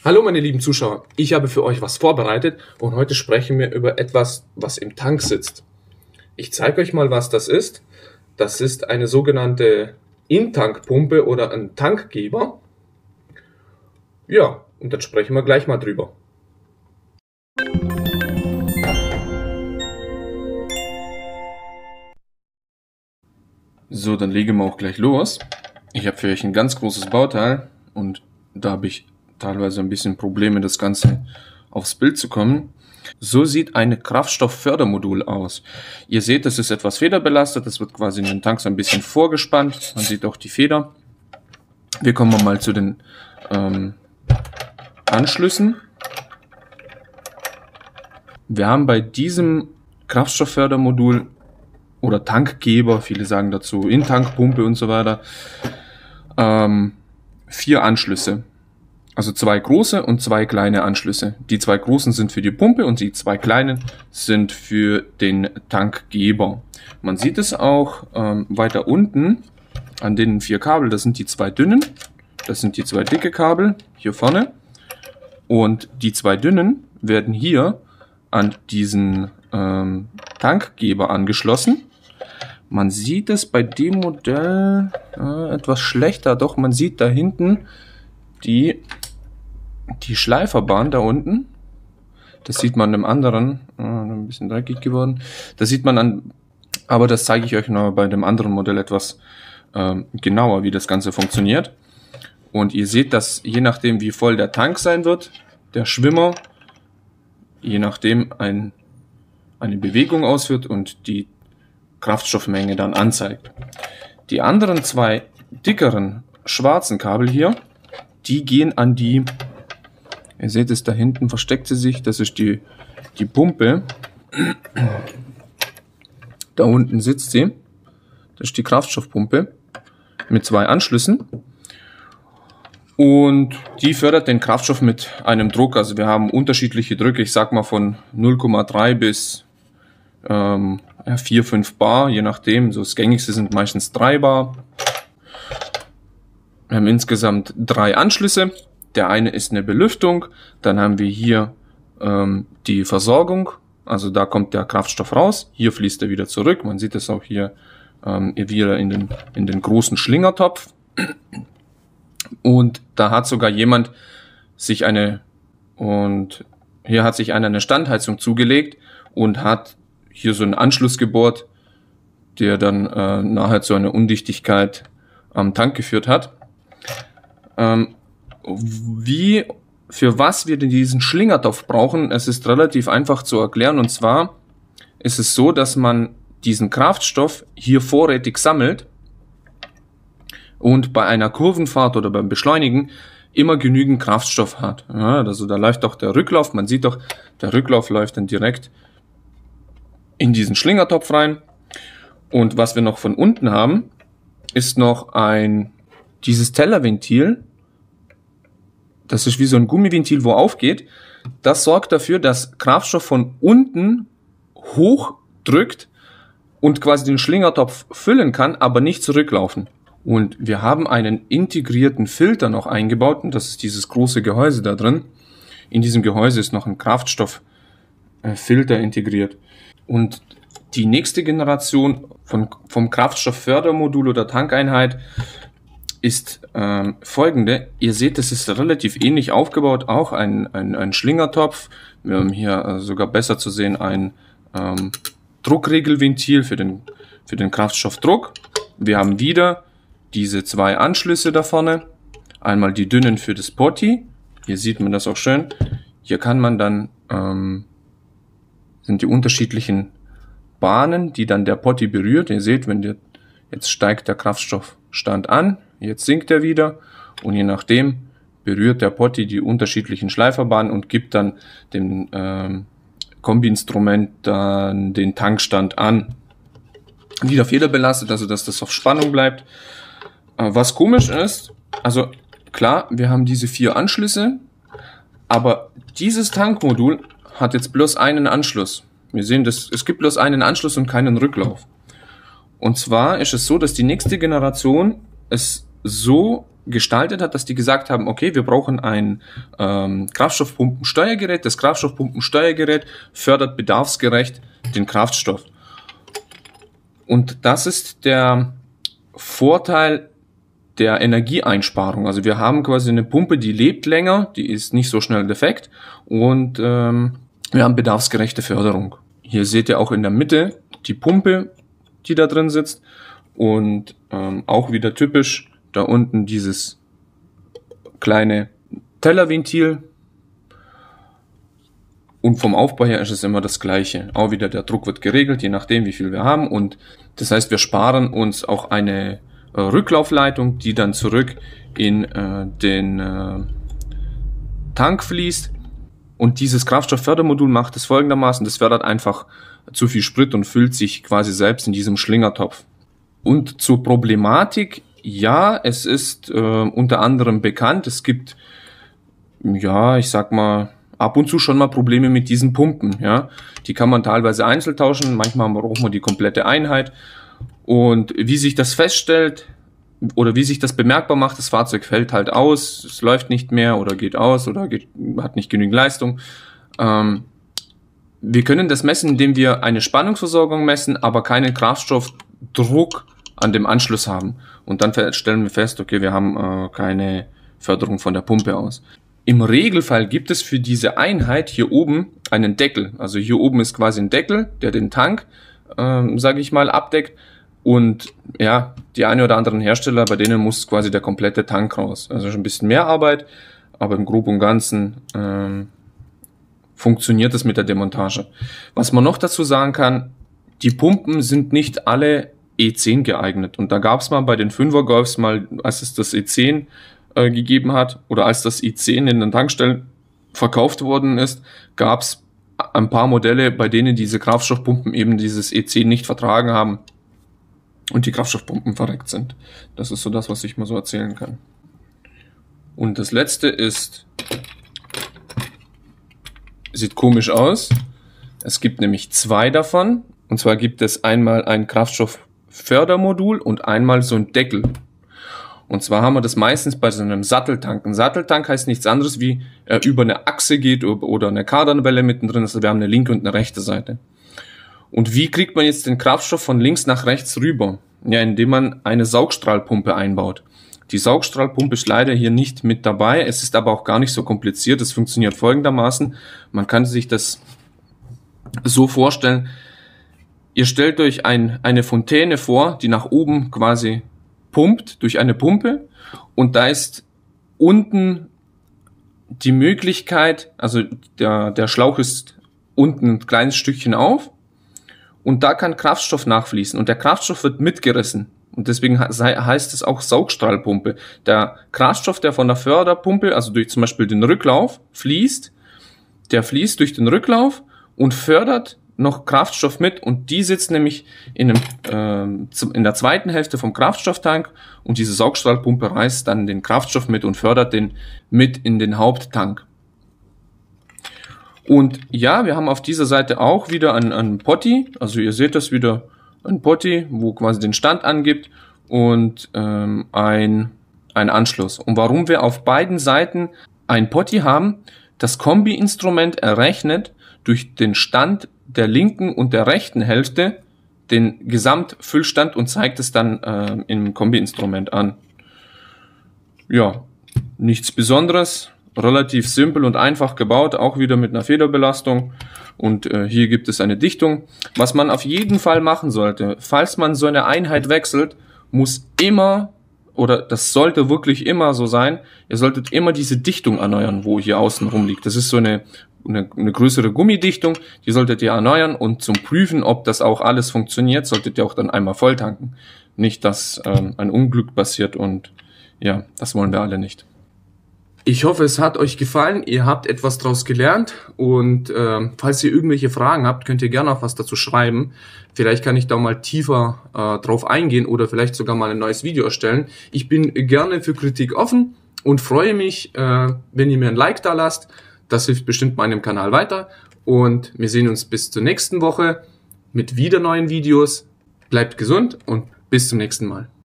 Hallo meine lieben Zuschauer, ich habe für euch was vorbereitet und heute sprechen wir über etwas, was im Tank sitzt. Ich zeige euch mal, was das ist. Das ist eine sogenannte In-Tank-Pumpe oder ein Tankgeber. Ja, und dann sprechen wir gleich mal drüber. So, dann legen wir auch gleich los. Ich habe für euch ein ganz großes Bauteil und da habe ich teilweise ein bisschen Probleme, das Ganze aufs Bild zu kommen. So sieht ein Kraftstofffördermodul aus. Ihr seht, es ist etwas federbelastet, das wird quasi in den Tanks ein bisschen vorgespannt. Man sieht auch die Feder. Wir kommen mal zu den Anschlüssen. Wir haben bei diesem Kraftstofffördermodul oder Tankgeber, viele sagen dazu In-Tank-Pumpe und so weiter, 4 Anschlüsse. Also 2 große und 2 kleine Anschlüsse. Die 2 großen sind für die Pumpe und die 2 kleinen sind für den Tankgeber. Man sieht es auch weiter unten an den 4 Kabel. Das sind die 2 dünnen, das sind die 2 dicke Kabel hier vorne. Und die 2 dünnen werden hier an diesen Tankgeber angeschlossen. Man sieht es bei dem Modell etwas schlechter, doch man sieht da hinten die Schleiferbahn da unten. Das sieht man im anderen, ein bisschen dreckig geworden. Das sieht man an, aber das zeige ich euch noch bei dem anderen Modell etwas genauer, wie das Ganze funktioniert. Und ihr seht, dass je nachdem wie voll der Tank sein wird, der Schwimmer, je nachdem eine Bewegung ausführt und die Kraftstoffmenge dann anzeigt. Die anderen 2 dickeren schwarzen Kabel hier, die gehen an die, ihr seht es da hinten, versteckt sie sich, das ist die Pumpe. Da unten sitzt sie, das ist die Kraftstoffpumpe mit 2 Anschlüssen. Und die fördert den Kraftstoff mit einem Druck, also wir haben unterschiedliche Drücke, ich sag mal von 0,3 bis 4, 5 Bar, je nachdem, so das gängigste sind meistens 3 Bar. Wir haben insgesamt 3 Anschlüsse, der eine ist eine Belüftung, dann haben wir hier die Versorgung, also da kommt der Kraftstoff raus, hier fließt er wieder zurück, man sieht es auch hier wieder in den großen Schlingertopf. Und da hat sogar jemand sich eine Standheizung zugelegt und hat hier so einen Anschluss gebohrt, der dann nachher zu einer Undichtigkeit am Tank geführt hat. Für was wir denn diesen Schlingertopf brauchen, es ist relativ einfach zu erklären, und zwar ist es so, dass man diesen Kraftstoff hier vorrätig sammelt und bei einer Kurvenfahrt oder beim Beschleunigen immer genügend Kraftstoff hat. Ja, also da läuft auch der Rücklauf, man sieht doch, der Rücklauf läuft dann direkt in diesen Schlingertopf rein. Und was wir noch von unten haben, ist noch dieses Tellerventil. Das ist wie so ein Gummiventil, wo aufgeht. Das sorgt dafür, dass Kraftstoff von unten hochdrückt und quasi den Schlingertopf füllen kann, aber nicht zurücklaufen. Und wir haben einen integrierten Filter noch eingebaut, und das ist dieses große Gehäuse da drin. In diesem Gehäuse ist noch ein Kraftstofffilter integriert. Und die nächste Generation vom Kraftstofffördermodul oder Tankeinheit ist folgende. Ihr seht, es ist relativ ähnlich aufgebaut, auch ein Schlingertopf. Wir haben hier sogar besser zu sehen ein Druckregelventil für den Kraftstoffdruck. Wir haben wieder diese 2 Anschlüsse da vorne. Einmal die dünnen für das Potty. Hier sieht man das auch schön. Hier kann man dann, sind die unterschiedlichen Bahnen, die dann der Potty berührt. Ihr seht, jetzt steigt der Kraftstoffstand an, jetzt sinkt er wieder und je nachdem berührt der Potty die unterschiedlichen Schleiferbahnen und gibt dann dem Kombi-Instrument dann den Tankstand an. Wieder federbelastet, also dass das auf Spannung bleibt. Was komisch ist, also klar, wir haben diese 4 Anschlüsse, aber dieses Tankmodul hat jetzt bloß einen Anschluss. Wir sehen, es gibt bloß einen Anschluss und keinen Rücklauf. Und zwar ist es so, dass die nächste Generation es so gestaltet hat, dass die gesagt haben, okay, wir brauchen ein Kraftstoffpumpensteuergerät. Das Kraftstoffpumpensteuergerät fördert bedarfsgerecht den Kraftstoff. Und das ist der Vorteil der Energieeinsparung. Also wir haben quasi eine Pumpe, die lebt länger, die ist nicht so schnell defekt und wir haben bedarfsgerechte Förderung. Hier seht ihr auch in der Mitte die Pumpe, die da drin sitzt und auch wieder typisch da unten dieses kleine Tellerventil. Und vom Aufbau her ist es immer das Gleiche. Auch wieder der Druck wird geregelt, je nachdem wie viel wir haben. Und das heißt, wir sparen uns auch eine Rücklaufleitung, die dann zurück in den Tank fließt. Und dieses Kraftstofffördermodul macht es folgendermaßen, das fördert einfach zu viel Sprit und füllt sich quasi selbst in diesem Schlingertopf. Und zur Problematik, ja, es ist unter anderem bekannt, es gibt, ja, ich sag mal, ab und zu schon mal Probleme mit diesen Pumpen, ja. Die kann man teilweise einzeln tauschen, manchmal braucht man die komplette Einheit. Und wie sich das feststellt oder wie sich das bemerkbar macht, das Fahrzeug fällt halt aus, es läuft nicht mehr oder geht aus oder hat nicht genügend Leistung. Wir können das messen, indem wir eine Spannungsversorgung messen, aber keinen Kraftstoffdruck an dem Anschluss haben. Und dann stellen wir fest, okay, wir haben keine Förderung von der Pumpe aus. Im Regelfall gibt es für diese Einheit hier oben einen Deckel. Also hier oben ist quasi ein Deckel, der den Tank, sage ich mal, abdeckt. Und ja, die eine oder anderen Hersteller, bei denen muss quasi der komplette Tank raus. Also schon ein bisschen mehr Arbeit, aber im Groben und Ganzen funktioniert es mit der Demontage. Was man noch dazu sagen kann, die Pumpen sind nicht alle E10 geeignet. Und da gab es mal bei den 5er Golfs mal, als es das E10 gegeben hat oder als das i10 in den Tankstellen verkauft worden ist, gab es ein paar Modelle, bei denen diese Kraftstoffpumpen eben dieses E10 nicht vertragen haben und die Kraftstoffpumpen verreckt sind. Das ist so das, was ich mal so erzählen kann. Und das letzte ist, sieht komisch aus. Es gibt nämlich zwei davon. Und zwar gibt es einmal ein Kraftstofffördermodul und einmal so ein Deckel. Und zwar haben wir das meistens bei so einem Satteltank. Ein Satteltank heißt nichts anderes, wie er über eine Achse geht oder eine Kardanwelle mittendrin. Also wir haben eine linke und eine rechte Seite. Und wie kriegt man jetzt den Kraftstoff von links nach rechts rüber? Ja, indem man eine Saugstrahlpumpe einbaut. Die Saugstrahlpumpe ist leider hier nicht mit dabei. Es ist aber auch gar nicht so kompliziert. Es funktioniert folgendermaßen. Man kann sich das so vorstellen. Ihr stellt euch eine Fontäne vor, die nach oben quasi pumpt durch eine Pumpe und da ist unten die Möglichkeit, also der Schlauch ist unten ein kleines Stückchen auf und da kann Kraftstoff nachfließen und der Kraftstoff wird mitgerissen und deswegen heißt es auch Saugstrahlpumpe. Der Kraftstoff, der von der Förderpumpe, also durch zum Beispiel den Rücklauf fließt, der fließt durch den Rücklauf und fördert noch Kraftstoff mit und die sitzt nämlich in der zweiten Hälfte vom Kraftstofftank und diese Saugstrahlpumpe reißt dann den Kraftstoff mit und fördert den mit in den Haupttank. Und ja, wir haben auf dieser Seite auch wieder ein Potti, also ihr seht das wieder, ein Potti, wo quasi den Stand angibt und ein Anschluss. Und warum wir auf beiden Seiten ein Potti haben, das Kombi-Instrument errechnet durch den Stand der linken und der rechten Hälfte den Gesamtfüllstand und zeigt es dann im Kombi-Instrument an. Ja, nichts Besonderes, relativ simpel und einfach gebaut, auch wieder mit einer Federbelastung und hier gibt es eine Dichtung. Was man auf jeden Fall machen sollte, falls man so eine Einheit wechselt, muss immer, oder das sollte wirklich immer so sein, ihr solltet immer diese Dichtung erneuern, wo hier außen rum liegt. Das ist so eine größere Gummidichtung, die solltet ihr erneuern und zum Prüfen, ob das auch alles funktioniert, solltet ihr auch dann einmal voll tanken. Nicht, dass ein Unglück passiert und ja, das wollen wir alle nicht. Ich hoffe, es hat euch gefallen, ihr habt etwas daraus gelernt und falls ihr irgendwelche Fragen habt, könnt ihr gerne auch was dazu schreiben. Vielleicht kann ich da mal tiefer drauf eingehen oder vielleicht sogar mal ein neues Video erstellen. Ich bin gerne für Kritik offen und freue mich, wenn ihr mir ein Like da lasst. Das hilft bestimmt meinem Kanal weiter und wir sehen uns bis zur nächsten Woche mit wieder neuen Videos. Bleibt gesund und bis zum nächsten Mal.